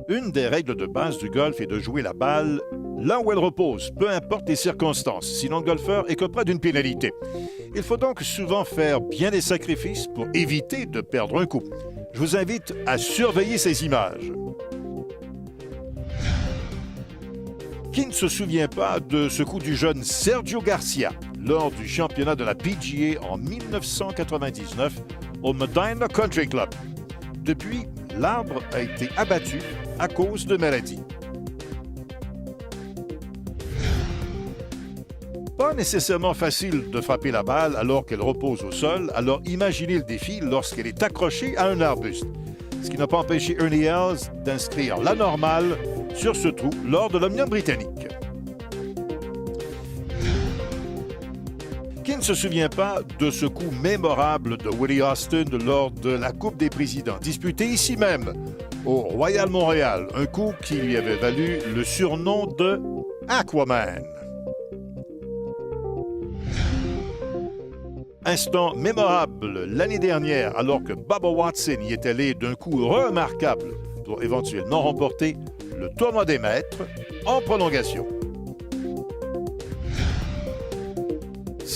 Une des règles de base du golf est de jouer la balle là où elle repose, peu importe les circonstances, sinon le golfeur écopera d'une pénalité. Il faut donc souvent faire bien des sacrifices pour éviter de perdre un coup. Je vous invite à surveiller ces images. Qui ne se souvient pas de ce coup du jeune Sergio Garcia lors du championnat de la PGA en 1999 au Medinah Country Club? Depuis, l'arbre a été abattu à cause de maladies. Pas nécessairement facile de frapper la balle alors qu'elle repose au sol, alors imaginez le défi lorsqu'elle est accrochée à un arbuste. Ce qui n'a pas empêché Ernie Els d'inscrire la normale sur ce trou lors de l'Omnium britannique. Qui ne se souvient pas de ce coup mémorable de Willie Austin lors de la Coupe des Présidents, disputée ici même, au Royal Montréal, un coup qui lui avait valu le surnom de Aquaman. Instant mémorable l'année dernière, alors que Bubba Watson y est allé d'un coup remarquable pour éventuellement remporter le tournoi des maîtres en prolongation.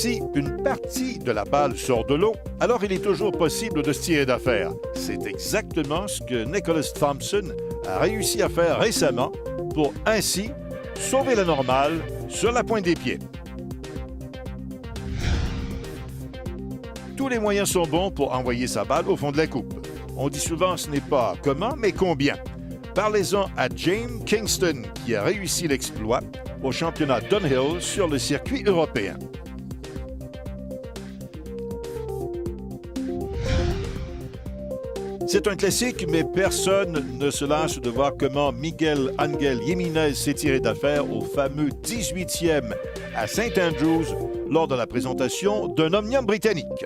Si une partie de la balle sort de l'eau, alors il est toujours possible de se tirer d'affaire. C'est exactement ce que Nicholas Thompson a réussi à faire récemment pour ainsi sauver la normale sur la pointe des pieds. Tous les moyens sont bons pour envoyer sa balle au fond de la coupe. On dit souvent ce n'est pas comment, mais combien. Parlez-en à James Kingston qui a réussi l'exploit au championnat Dunhill sur le circuit européen. C'est un classique, mais personne ne se lasse de voir comment Miguel Ángel Jiménez s'est tiré d'affaire au fameux 18e à St. Andrews lors de la présentation d'un Omnium britannique.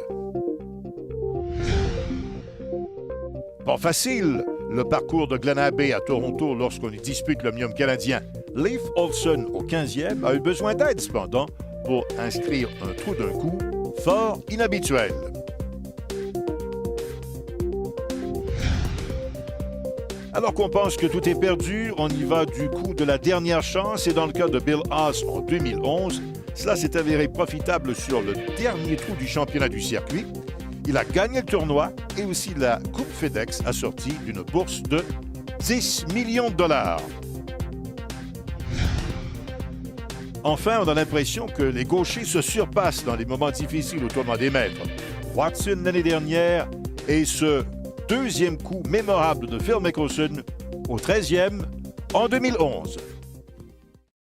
Pas facile, le parcours de Glen Abbey à Toronto lorsqu'on y dispute l'Omnium canadien. Leif Olsson, au 15e, a eu besoin d'aide cependant pour inscrire un trou d'un coup fort inhabituel. Alors qu'on pense que tout est perdu, on y va du coup de la dernière chance et dans le cas de Bill Haas en 2011, cela s'est avéré profitable sur le dernier trou du championnat du circuit. Il a gagné le tournoi et aussi la Coupe FedEx assortie d'une bourse de 10 millions de dollars. Enfin, on a l'impression que les gauchers se surpassent dans les moments difficiles au tournoi des maîtres. Watson l'année dernière et ce deuxième coup mémorable de Phil Mickelson au 13e en 2011.